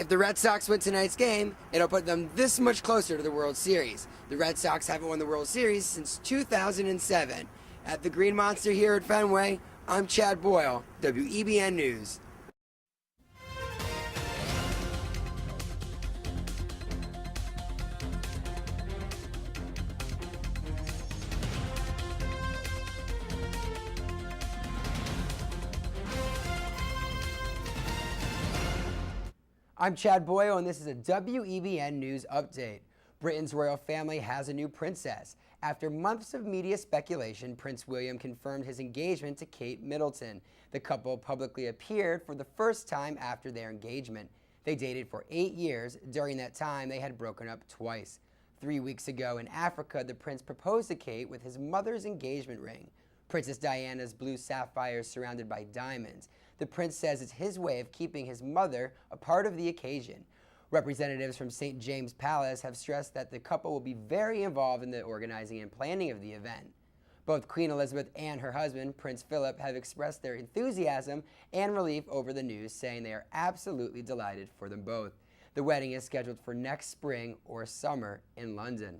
If the Red Sox win tonight's game, it'll put them this much closer to the World Series. The Red Sox haven't won the World Series since 2007. At the Green Monster here at Fenway, I'm Chad Boyle, WEBN News. I'm Chad Boyle, and this is a WEBN News update. Britain's royal family has a new princess. After months of media speculation, Prince William confirmed his engagement to Kate Middleton. The couple publicly appeared for the first time after their engagement. They dated for 8 years. During that time, they had broken up twice. 3 weeks ago in Africa, the prince proposed to Kate with his mother's engagement ring. Princess Diana's blue sapphires surrounded by diamonds. The prince says it's his way of keeping his mother a part of the occasion. Representatives from St. James Palace have stressed that the couple will be very involved in the organizing and planning of the event. Both Queen Elizabeth and her husband, Prince Philip, have expressed their enthusiasm and relief over the news, saying they are absolutely delighted for them both. The wedding is scheduled for next spring or summer in London.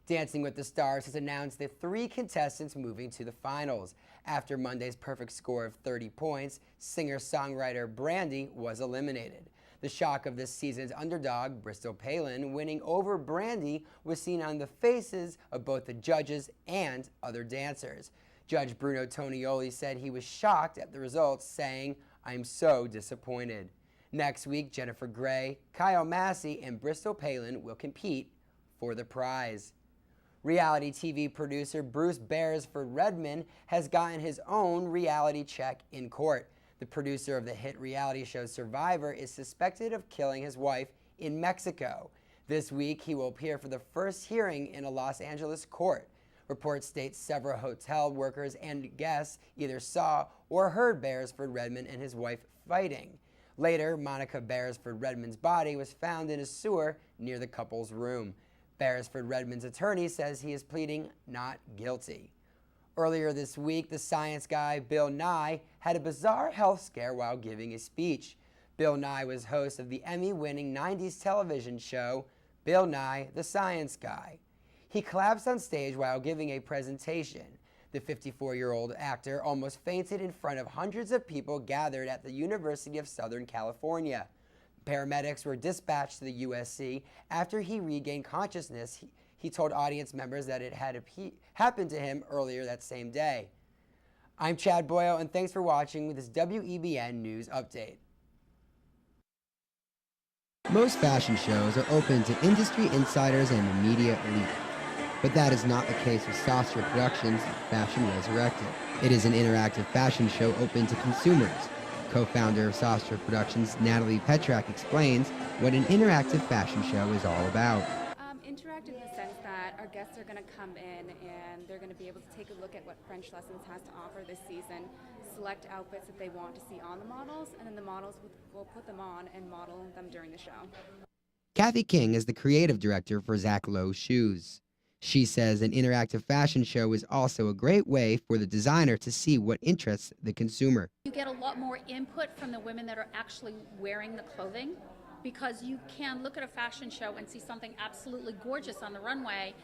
Dancing with the Stars has announced the 3 contestants moving to the finals. After Monday's perfect score of 30 points, singer-songwriter Brandy was eliminated. The shock of this season's underdog, Bristol Palin, winning over Brandy was seen on the faces of both the judges and other dancers. Judge Bruno Tonioli said he was shocked at the results, saying, "I'm so disappointed." Next week, Jennifer Grey, Kyle Massey, and Bristol Palin will compete for the prize. Reality TV producer Bruce Beresford Redmond has gotten his own reality check in court. The producer of the hit reality show Survivor is suspected of killing his wife in Mexico. This week, he will appear for the first hearing in a Los Angeles court. Reports state several hotel workers and guests either saw or heard Beresford Redmond and his wife fighting. Later, Monica Beresford Redmond's body was found in a sewer near the couple's room. Beresford Redmond's attorney says he is pleading not guilty. Earlier this week, the science guy Bill Nye had a bizarre health scare while giving a speech. Bill Nye was host of the Emmy-winning 90s television show, Bill Nye, the Science Guy. He collapsed on stage while giving a presentation. The 54-year-old actor almost fainted in front of hundreds of people gathered at the University of Southern California. Paramedics were dispatched to the USC after he regained consciousness. He told audience members that it had happened to him earlier that same day. I'm Chad Boyle, and thanks for watching this WEBN News Update. Most fashion shows are open to industry insiders and the media elite. But that is not the case with Saucer Productions' Fashion Resurrected. It is an interactive fashion show open to consumers. Co-founder of Saucer Productions, Natalie Petrak, explains what an interactive fashion show is all about. Interactive in the sense that our guests are going to come in and they're going to be able to take a look at what French Lessons has to offer this season, select outfits that they want to see on the models, and then the models will put them on and model them during the show. Kathy King is the creative director for Zach Lowe's Shoes. She says an interactive fashion show is also a great way for the designer to see what interests the consumer. You get a lot more input from the women that are actually wearing the clothing, because you can look at a fashion show and see something absolutely gorgeous on the runway,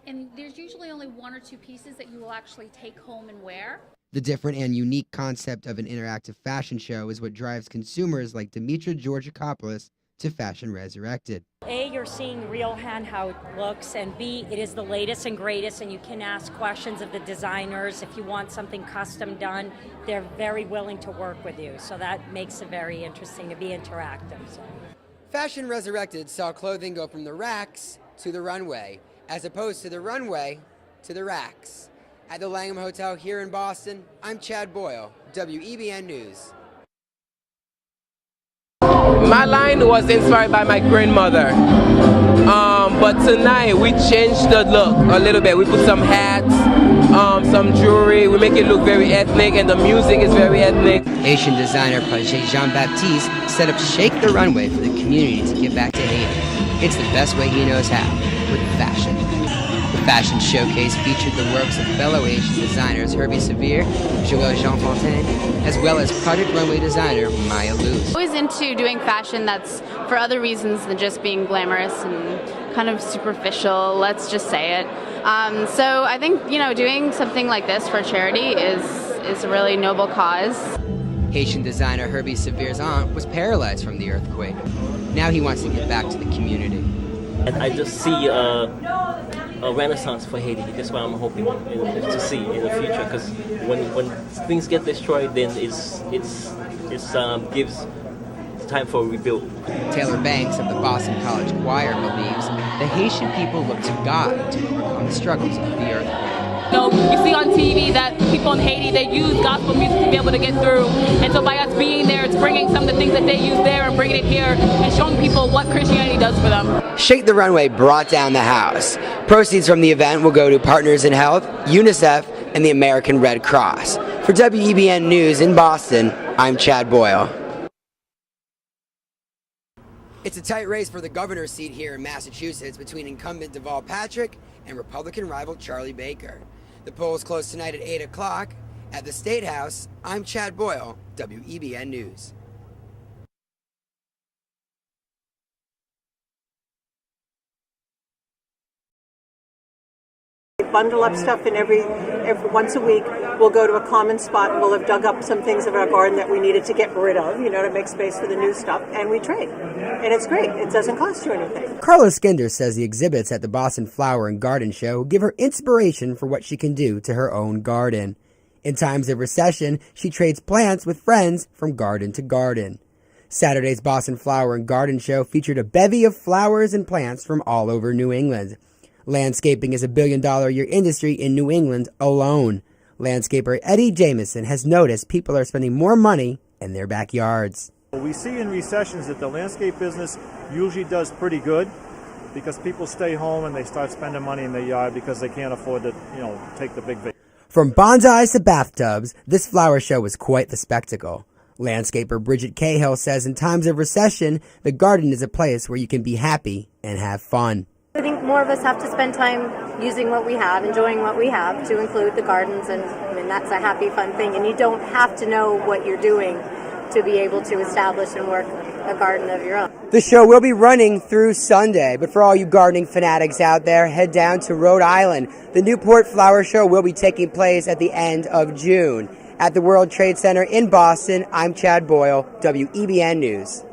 and there's usually only 1 or 2 pieces that you will actually take home and wear. The different and unique concept of an interactive fashion show is what drives consumers like Demetra Georgakopoulos to Fashion Resurrected. A, you're seeing real hand how it looks, and B, it is the latest and greatest, and you can ask questions of the designers. If you want something custom done, they're very willing to work with you, so that makes it very interesting to be interactive. Fashion Resurrected saw clothing go from the racks to the runway, as opposed to the runway to the racks. At the Langham Hotel here in Boston, I'm Chad Boyle, WEBN News. My line was inspired by my grandmother, but tonight we changed the look a little bit. We put some hats, some jewelry, we make it look very ethnic, and the music is very ethnic. Haitian designer Paget Jean-Baptiste set up Shake the Runway for the community to give back to Haiti. It's the best way he knows how, with fashion. The fashion showcase featured the works of fellow Asian designers Herbie Severe, Joël Jean Fontaine, as well as Project Runway designer Maya Luz. Always into doing fashion that's for other reasons than just being glamorous and kind of superficial, let's just say it. So I think, doing something like this for charity is a really noble cause. Haitian designer Herbie Severe's aunt was paralyzed from the earthquake. Now he wants to give back to the community. And I just see a renaissance for Haiti. That's what I'm hoping to see in the future. Because when things get destroyed, then it gives time for a rebuild. Taylor Banks of the Boston College Choir believes the Haitian people look to God to overcome the struggles of the earthquake. You see on TV that people in Haiti, they use gospel music to be able to get through. And so by us being there, it's bringing some of the things that they use there and bringing it here and showing people what Christianity does for them. Shake the Runway brought down the house. Proceeds from the event will go to Partners in Health, UNICEF, and the American Red Cross. For WEBN News in Boston, I'm Chad Boyle. It's a tight race for the governor's seat here in Massachusetts between incumbent Deval Patrick and Republican rival Charlie Baker. The polls close tonight at 8 o'clock. At the State House, I'm Chad Boyle, WEBN News. Bundle up stuff in every once a week. We'll go to a common spot and we'll have dug up some things of our garden that we needed to get rid of, to make space for the new stuff, and we trade. And it's great. It doesn't cost you anything. Carla Skinder says the exhibits at the Boston Flower and Garden Show give her inspiration for what she can do to her own garden. In times of recession, she trades plants with friends from garden to garden. Saturday's Boston Flower and Garden Show featured a bevy of flowers and plants from all over New England. Landscaping is a billion-dollar-a-year industry in New England alone. Landscaper Eddie Jamison has noticed people are spending more money in their backyards. We see in recessions that the landscape business usually does pretty good because people stay home and they start spending money in their yard because they can't afford to, take the big vacation. From bonsais to bathtubs, this flower show was quite the spectacle. Landscaper Bridget Cahill says in times of recession, the garden is a place where you can be happy and have fun. I think more of us have to spend time using what we have, enjoying what we have, to include the gardens, and that's a happy, fun thing. And you don't have to know what you're doing to be able to establish and work a garden of your own. The show will be running through Sunday, but for all you gardening fanatics out there, head down to Rhode Island. The Newport Flower Show will be taking place at the end of June. At the World Trade Center in Boston, I'm Chad Boyle, WEBN News.